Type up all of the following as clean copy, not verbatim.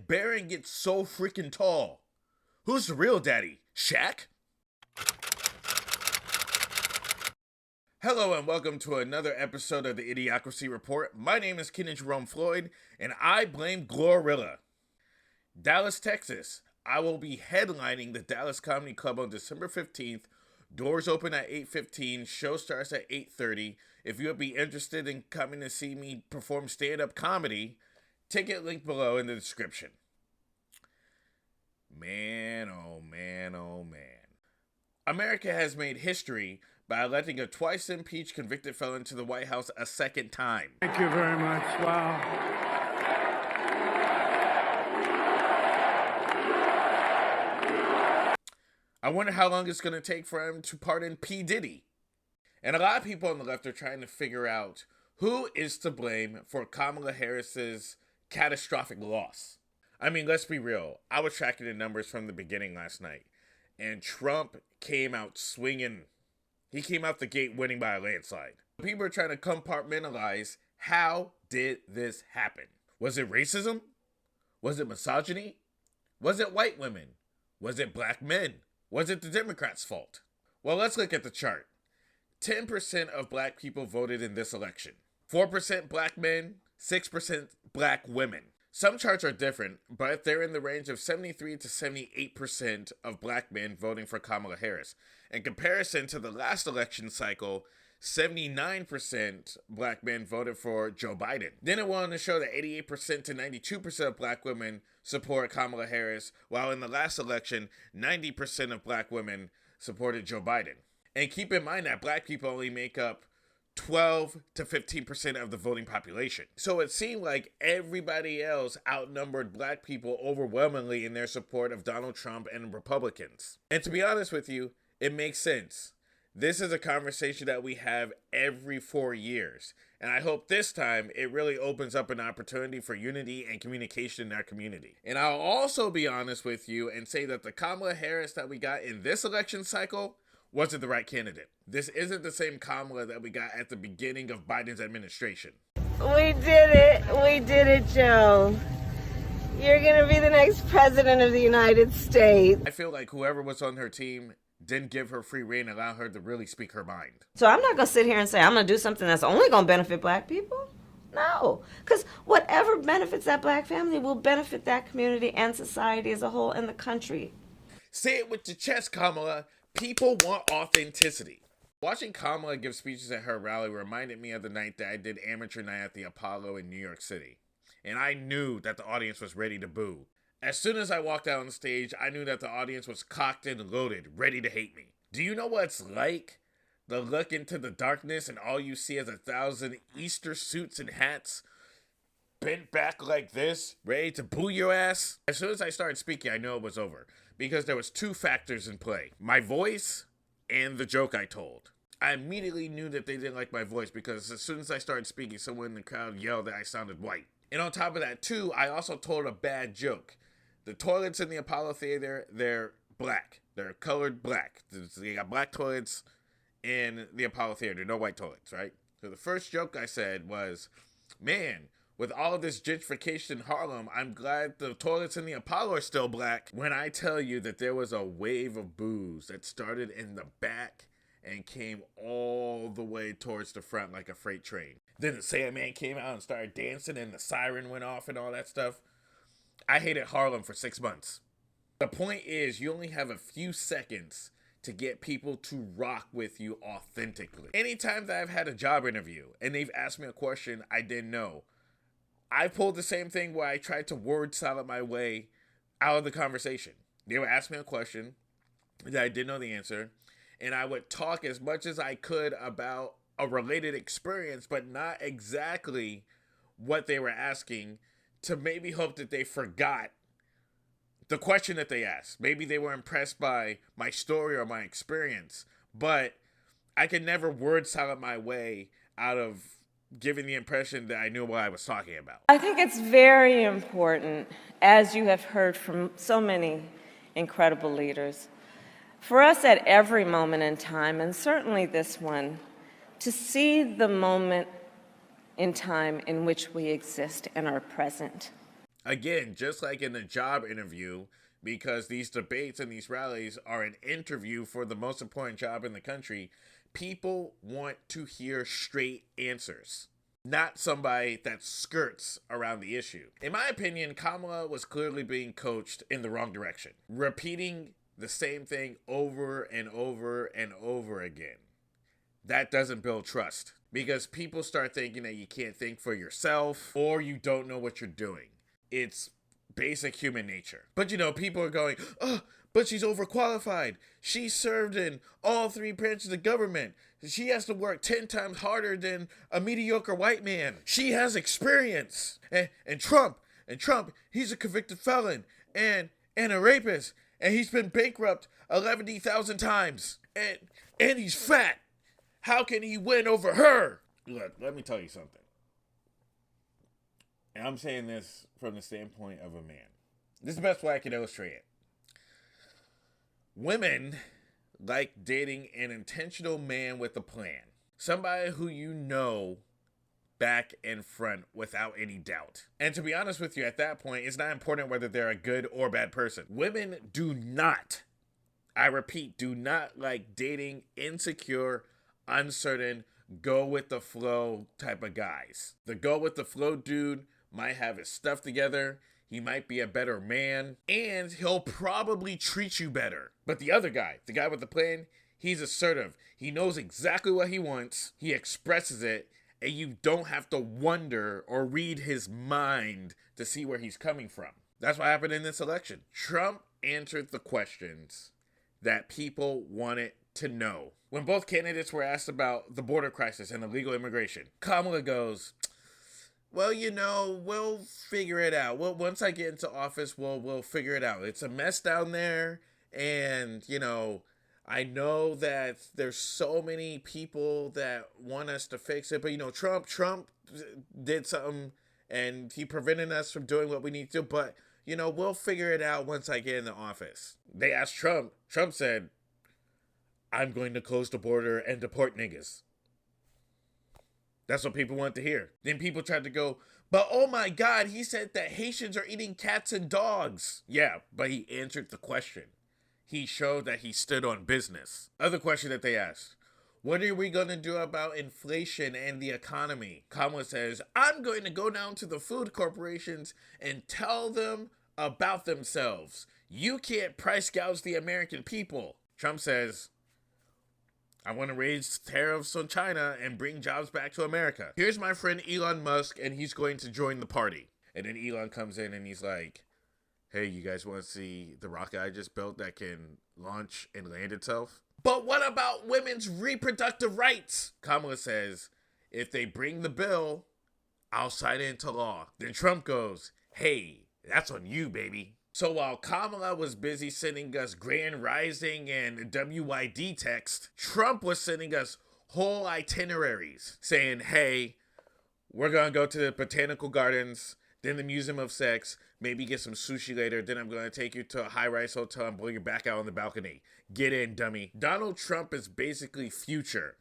did Barron get so freaking tall? Who's the real daddy? Shaq? Hello and welcome to another episode of the Idiocracy Report. My name is Kenan Jerome Floyd, and I blame Glorilla. Dallas, Texas. I will be headlining the Dallas Comedy Club on December 15th. Doors open at 8:15. Show starts at 8:30. If you would be interested in coming to see me perform stand-up comedy, ticket link below in the description. Man, oh man, oh man. America has made history by electing a twice impeached convicted felon to the White House a second time. Thank you very much. Wow. I wonder how long it's going to take for him to pardon P. Diddy. And a lot of people on the left are trying to figure out who is to blame for Kamala Harris's catastrophic loss. I mean, let's be real. I was tracking the numbers from the beginning last night, and Trump came out swinging. He came out the gate winning by a landslide. People are trying to compartmentalize, how did this happen? Was it racism? Was it misogyny? Was it white women? Was it black men? Was it the Democrats' fault? Well, let's look at the chart. 10% of black people voted in this election. 4% black men, 6% black women. Some charts are different, but they're in the range of 73 to 78% of black men voting for Kamala Harris. In comparison to the last election cycle, 79% black men voted for Joe Biden. Then it went on to show that 88% to 92% of black women support Kamala Harris, while in the last election, 90% of black women supported Joe Biden. And keep in mind that black people only make up 12 to 15% of the voting population. So it seemed like everybody else outnumbered black people overwhelmingly in their support of Donald Trump and Republicans. And to be honest with you, it makes sense. This is a conversation that we have every 4 years. And I hope this time it really opens up an opportunity for unity and communication in our community. And I'll also be honest with you and say that the Kamala Harris that we got in this election cycle wasn't the right candidate. This isn't the same Kamala that we got at the beginning of Biden's administration. We did it. We did it, Joe. You're going to be the next president of the United States. I feel like whoever was on her team didn't give her free rein and allow her to really speak her mind. So I'm not going to sit here and say I'm going to do something that's only going to benefit black people. No, because whatever benefits that black family will benefit that community and society as a whole and the country. Say it with your chest, Kamala. People want authenticity. Watching Kamala give speeches at her rally reminded me of the night that I did amateur night at the Apollo in New York City. And I knew that the audience was ready to boo. As soon as I walked out on stage, I knew that the audience was cocked and loaded, ready to hate me. Do you know what it's like? To look into the darkness and all you see is 1,000 Easter suits and hats bent back like this, ready to boo your ass? As soon as I started speaking, I knew it was over. Because there was two factors in play. My voice and the joke I told. I immediately knew that they didn't like my voice because as soon as I started speaking, someone in the crowd yelled that I sounded white. And on top of that too, I also told a bad joke. The toilets in the Apollo Theater, they're black. They're colored black. They got black toilets in the Apollo Theater, no white toilets, right? So the first joke I said was, man, with all of this gentrification in Harlem, I'm glad the toilets in the Apollo are still black. When I tell you that there was a wave of boos that started in the back and came all the way towards the front like a freight train. Then the Sandman came out and started dancing and the siren went off and all that stuff. I hated Harlem for 6 months. The point is, you only have a few seconds to get people to rock with you authentically. Anytime that I've had a job interview and they've asked me a question I didn't know, I pulled the same thing where I tried to word salad my way out of the conversation. They would ask me a question that I didn't know the answer, and I would talk as much as I could about a related experience, but not exactly what they were asking, to maybe hope that they forgot the question that they asked. Maybe they were impressed by my story or my experience, but I could never word salad my way out of giving the impression that I knew what I was talking about. I think it's very important, as you have heard from so many incredible leaders, for us at every moment in time, and certainly this one, to see the moment in time in which we exist and are present. Again, just like in a job interview, because these debates and these rallies are an interview for the most important job in the country, people want to hear straight answers, not somebody that skirts around the issue. In my opinion, Kamala was clearly being coached in the wrong direction, repeating the same thing over and over and over again. That doesn't build trust, because people start thinking that you can't think for yourself or you don't know what you're doing. It's basic human nature. But people are going, oh, but she's overqualified. She served in all 3 branches of government. She has to work 10 times harder than a mediocre white man. She has experience. And Trump, he's a convicted felon and a rapist. And he's been bankrupt 11,000 times. And he's fat. How can he win over her? Look, let me tell you something. And I'm saying this from the standpoint of a man. This is the best way I can illustrate it. Women like dating an intentional man with a plan. Somebody who you know back and front without any doubt. And to be honest with you, at that point, it's not important whether they're a good or bad person. Women do not, I repeat, do not like dating insecure, uncertain, go with the flow type of guys. The go with the flow dude might have his stuff together, he might be a better man, and he'll probably treat you better. But the other guy, the guy with the plan, he's assertive. He knows exactly what he wants, he expresses it, and you don't have to wonder or read his mind to see where he's coming from. That's what happened in this election. Trump answered the questions that people wanted to know. When both candidates were asked about the border crisis and illegal immigration, Kamala goes, well, we'll figure it out. Well, once I get into office, we'll figure it out. It's a mess down there, and, I know that there's so many people that want us to fix it, but, Trump did something, and he prevented us from doing what we need to do, but, we'll figure it out once I get into office. They asked Trump. Trump said, I'm going to close the border and deport niggas. That's what people want to hear. Then people tried to go, but oh my God, he said that Haitians are eating cats and dogs. Yeah, but he answered the question. He showed that he stood on business. Other question that they asked, what are we going to do about inflation and the economy? Kamala says, I'm going to go down to the food corporations and tell them about themselves. You can't price gouge the American people. Trump says, I want to raise tariffs on China and bring jobs back to America. Here's my friend Elon Musk, and he's going to join the party. And then Elon comes in and he's like, hey, you guys want to see the rocket I just built that can launch and land itself? But what about women's reproductive rights? Kamala says, if they bring the bill, I'll sign it into law. Then Trump goes, hey, that's on you, baby. So while Kamala was busy sending us Grand Rising and WYD text, Trump was sending us whole itineraries saying, hey, we're going to go to the Botanical Gardens, then the Museum of Sex, maybe get some sushi later, then I'm going to take you to a high-rise hotel and blow you back out on the balcony. Get in, dummy. Donald Trump is basically future.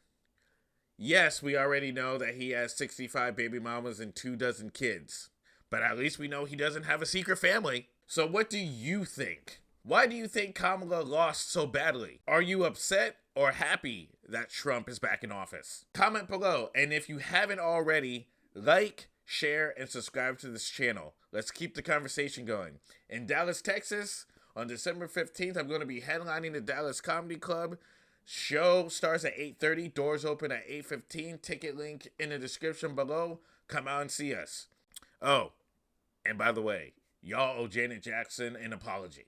Yes, we already know that he has 65 baby mamas and 24 kids, but at least we know he doesn't have a secret family. So what do you think? Why do you think Kamala lost so badly? Are you upset or happy that Trump is back in office? Comment below, and if you haven't already, like, share, and subscribe to this channel. Let's keep the conversation going. In Dallas, Texas, on December 15th, I'm going to be headlining the Dallas Comedy Club. Show starts at 8:30, doors open at 8:15. Ticket link in the description below. Come out and see us. Oh, and by the way, y'all owe Janet Jackson an apology.